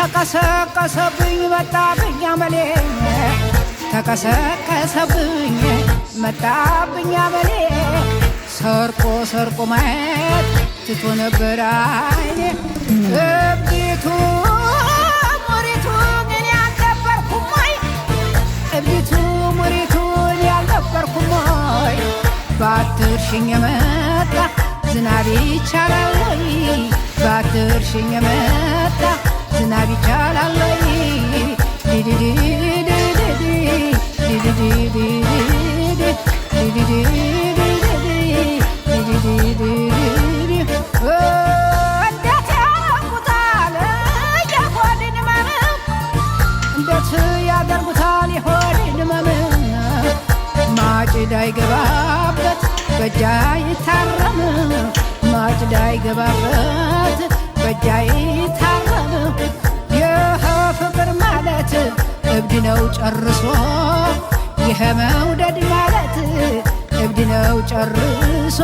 ተቀሰቀሰብኝ መጣብኝ አመሌ ተቀሰቀሰብኝ መጣብኝ አመሌ ሰርቆ ሰርቆ ማየት ትቶ ነበር አይኔ እብዲቱ ሙሪቱ እኔ አልነበርኩም ወይ እብዲቱ ሙሪቱ እኔ አልነበርኩም ወይ ባትርሽኝ የመጣ ዝናብ ይቻላል ወይ ባትርሽኝ የመጣ ዝናብ ይቻላል ወይ እንዴት ያደርጉታል የሆድን ህመም እንዴት ያደርጉታል የሆድን ህመም ማጭድ አይገባበት በእጅ አይታረም ማጭድ አይገባበት በእጅ አይታረም የፍቅር ማለት እብድ ነው ጨርሶ ይሄ መውደድ ማለት እብድ ነው ጨርሶ